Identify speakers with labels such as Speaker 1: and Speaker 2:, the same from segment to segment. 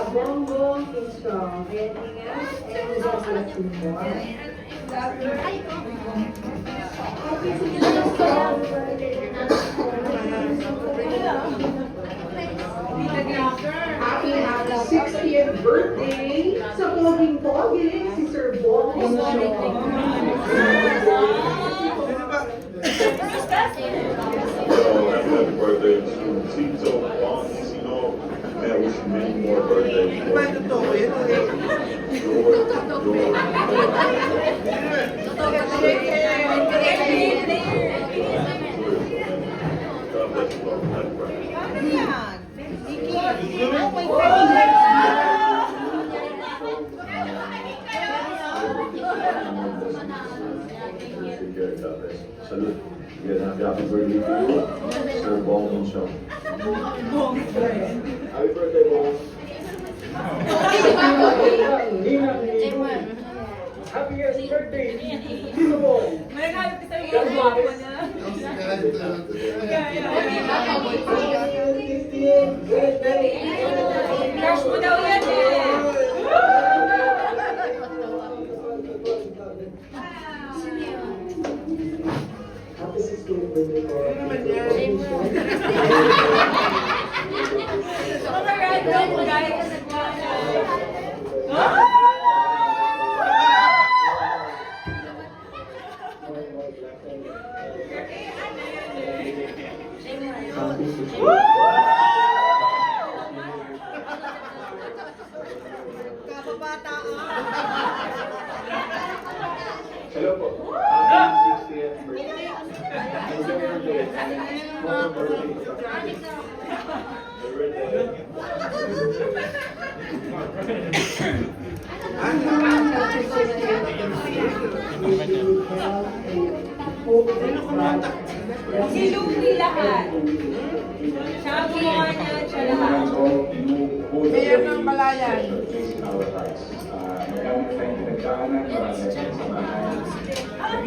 Speaker 1: Bongbong is strong. Anything else? And just let's do more. Happy 60th birthday sa poging-pogi si Sir Bongbong
Speaker 2: Happy birthday to Tito Boncino. Man, wish you many more birthdays. God bless you all. Happy birthday. Salute. Again, happy birthday to you, Sir Bongbong Show. Happy birthday, Bong.
Speaker 3: Happy birthday, Tito Boy.
Speaker 4: Malagamit ka sa iyo ang gwapo niya. Crush mo daw yan eh.
Speaker 1: Happy 60th birthday ko.
Speaker 4: Mga random, magaya ka sa gwapo.
Speaker 2: Hello po. Happy 60th birthday.
Speaker 4: Si Louie lahat. Siya ang gumawa niya, siya lahat.
Speaker 3: Mayor ng Balayan.
Speaker 5: Maraming tayong pinagdaanan, maraming tayong samahan.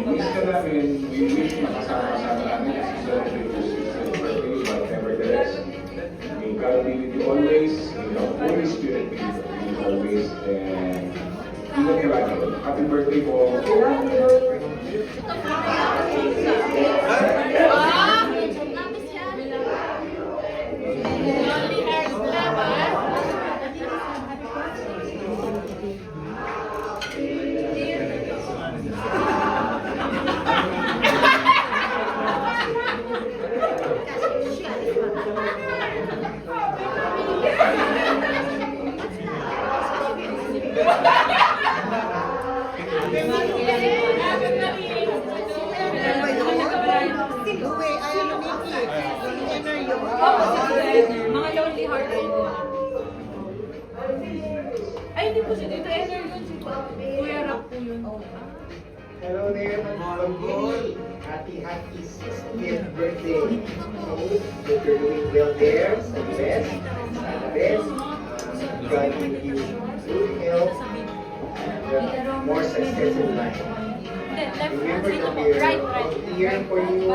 Speaker 5: Miss ka namin, we wish makasama-sama namin as you celebrate your 60th birthday, but nevertheless, may God be with you always, may the Holy Spirit be with you always, and ingat ka lagi. Happy birthday po.
Speaker 4: Mga lonely hearted. Ay, hindi po siya dito. Ener yun. Si Kuya Rap po yun.
Speaker 3: Hello there, mga happy 60th birthday. Hope you're doing well there. Sa the best. Sa the best. God will give you good health and more success in life. Remember that we're here for you.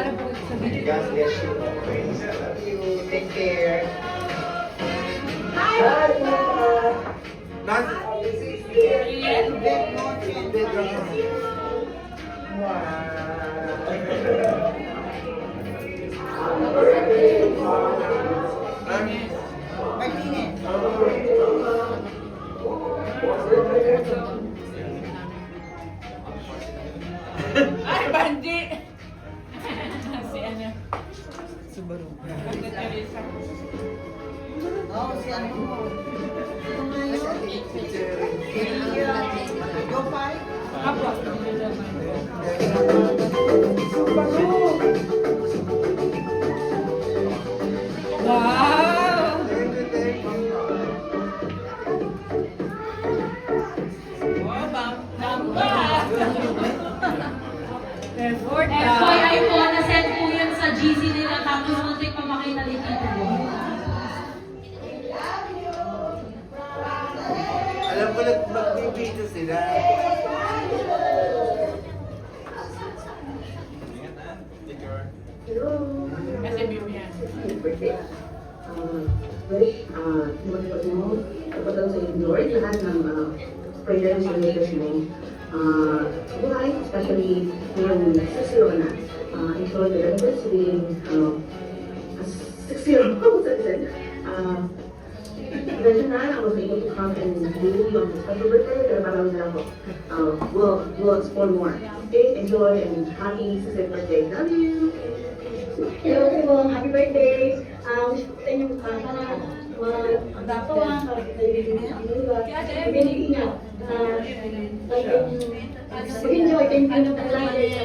Speaker 3: God bless you always. I love you. Take care.
Speaker 4: Ay, bandi! Si ano? Subaru.
Speaker 6: Oh, si ano mo?
Speaker 3: Go five.
Speaker 4: Apo. Wow! Effort
Speaker 7: FYI po, na-send po yun sa GC nila tapos muntik pa makita ni Tito Boy.
Speaker 3: Alam ko mag-video sila.
Speaker 1: Hello.
Speaker 4: Kasi Bibian.
Speaker 1: Birthday. Wish, lumagpag mo, kapag daw sa enjoy lahat ng prayers and wishes mo. Buhay, especially ngayong 6-0 na. Enjoy the benefits being 6-0. Medyo na, I was able to come and do yung special birthday, pero parang na ako. We'll explore more. Okay, enjoy and happy 6th birthday. Love you!
Speaker 8: Hello po, happy birthday! Wish ko sa inyo sana mag-tuwa para sa ibigin niya. Mag-enjoy kayo ng palagi.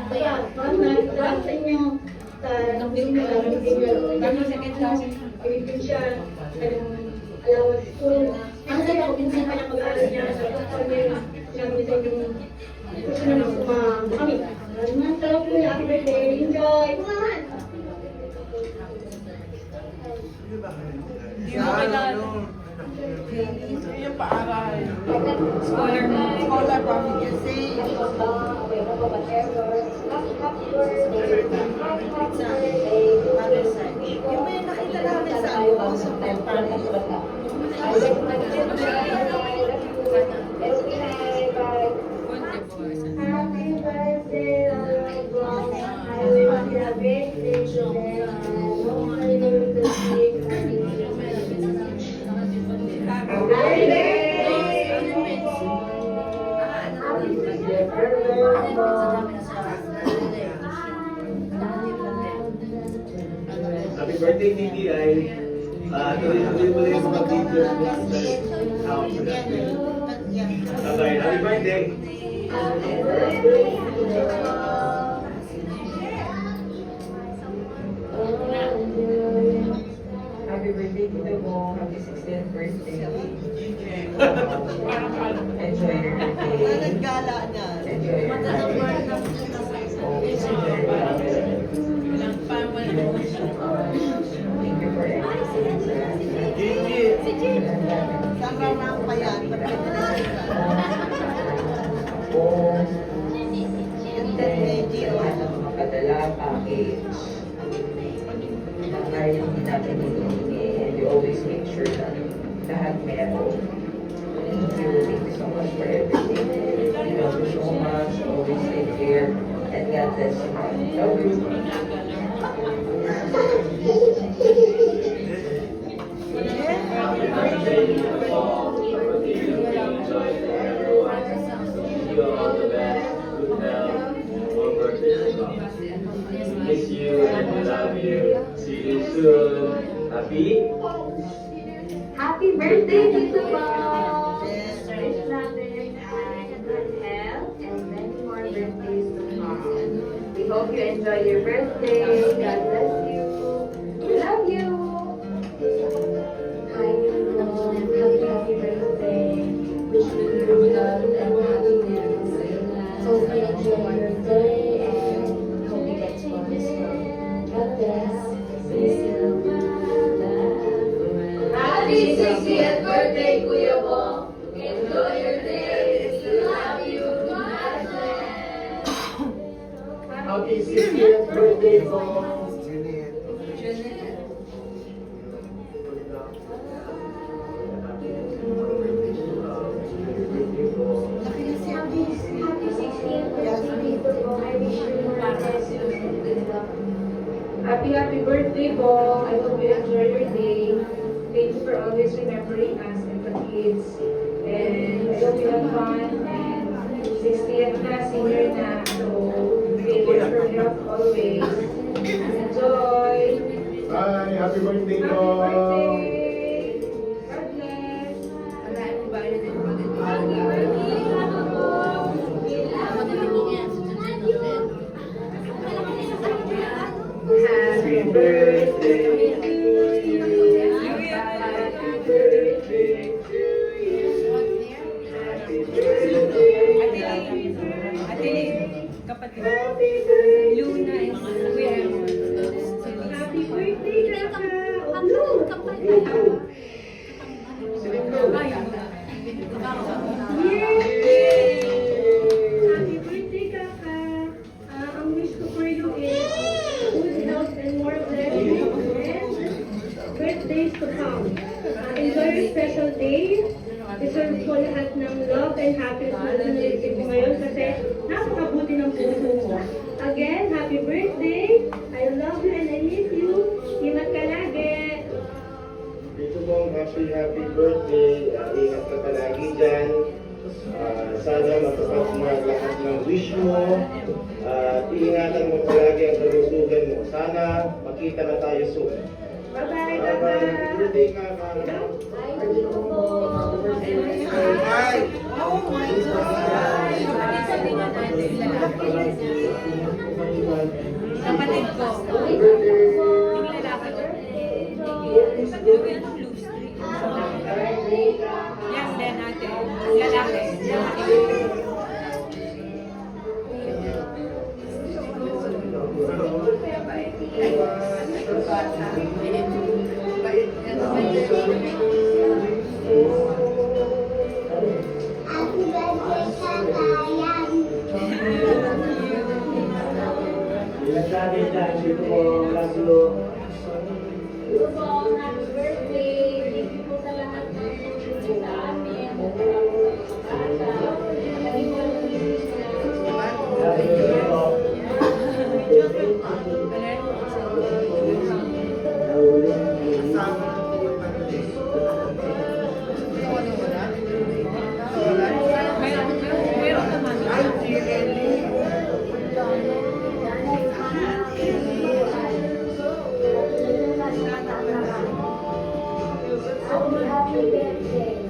Speaker 8: Kaya, para sa inyo, ibigin siya allowance school. Ang saya ko, minsan pa niya mag-aaral niya sa pag-aaral sinabi sa inyo gusto na kami. Salamat po, happy birthday, enjoy! Come on!
Speaker 6: Yung paaral.
Speaker 4: Scholar mo.
Speaker 6: Scholar proficiency. Mother's side. Yung may nakita namin sa ano, sa
Speaker 8: Happy birthday, I want you a great day today. Hopefully you will see
Speaker 3: Happy birthday, TTI. Tuloy-tuloy mo rin mag-videos mo sa house sa birthday. Bye-bye. Happy birthday!
Speaker 9: Happy birthday, Tito Bo. Happy 60th birthday. Enjoy your birthday.
Speaker 6: Nagala na.
Speaker 9: Enjoy your Thank you for everything.
Speaker 6: Saan raw na pa yan?
Speaker 9: Makadala package. Kahit hindi natin hiningi, and you always make sure that lahat meron. Thank you so much for everything. We love you so much. Always take care. And God bless you. Love you.
Speaker 10: Miss you and we love you. See you soon. Happy?
Speaker 8: Happy birthday, Tito Bob! Wish natin good health and many more birthdays to come. We hope you enjoy your birthday. God bless you. We love you. Hi, Tito. Happy birthday. Wishing you good health and happiness. Hope you enjoy your day and hope you get to love this one. God bless. See you. Happy 60th birthday, Kuya Bo. Enjoy your day. We love you. God bless.
Speaker 3: Happy 60th birthday, Bo.
Speaker 8: Happy 60th birthday, Bo. I wish you more blessings and good luck.
Speaker 1: Happy birthday, Bo. I hope you enjoy your day. Thank you for always remembering us and the kids. And I hope you have fun. And 60th na, senior na. So, take care of your health always. Enjoy.
Speaker 3: Bye! Happy birthday,
Speaker 1: Happy
Speaker 3: Bo!
Speaker 1: birthday. God bless.
Speaker 8: Happy birthday, Bo.
Speaker 3: Happy birthday to you. Happy birthday to you. Happy birthday.
Speaker 4: Ate Lee, kapatid.
Speaker 3: Happy birthday.
Speaker 4: Luna is Kuya Emon.
Speaker 8: Happy birthday, Kaka.
Speaker 1: Happy birthday, Kaka. Ang wish ko for you
Speaker 4: and happy birthday ko ngayon kasi napakabuti ng puso mo. Again, happy birthday. I love you and I miss you. Ingat ka lagi.
Speaker 3: Dito Bong, happy birthday. Ingat ka palagi dyan. Sana matupad mo ang lahat ng wish mo. At ingatan mo palagi ang kalusugan mo. Sana makita na tayo soon.
Speaker 4: Bye-bye,
Speaker 3: Bye-bye.
Speaker 4: bye-bye.
Speaker 3: Birthday ka, Carla.
Speaker 4: Kapatid ko. Yung lalaki ko. Yes, then ate. Lalaki.
Speaker 8: Happy birthday! Thank you po sa lahat ng tulong sa amin.
Speaker 4: Meron naman.
Speaker 8: Happy birthday!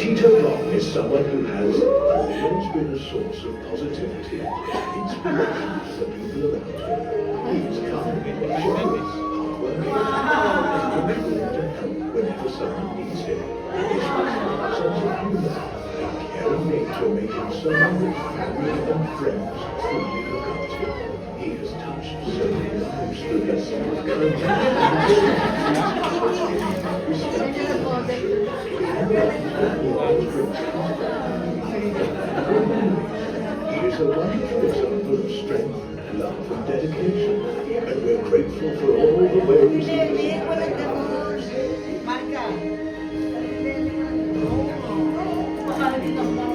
Speaker 11: Tito Long is someone who has always been a source of positivity, inspiration for people around him. He's kind, generous, hardworking, and willing to help whenever someone needs him. His sense of humor and caring nature make him someone that family and friends truly look up to. He has touched so many lives through his kindness, respect, he is a wonderful example of strength, love and dedication, and we're grateful for all the ways he has impacted our lives.
Speaker 6: Marka.
Speaker 7: Baka hindi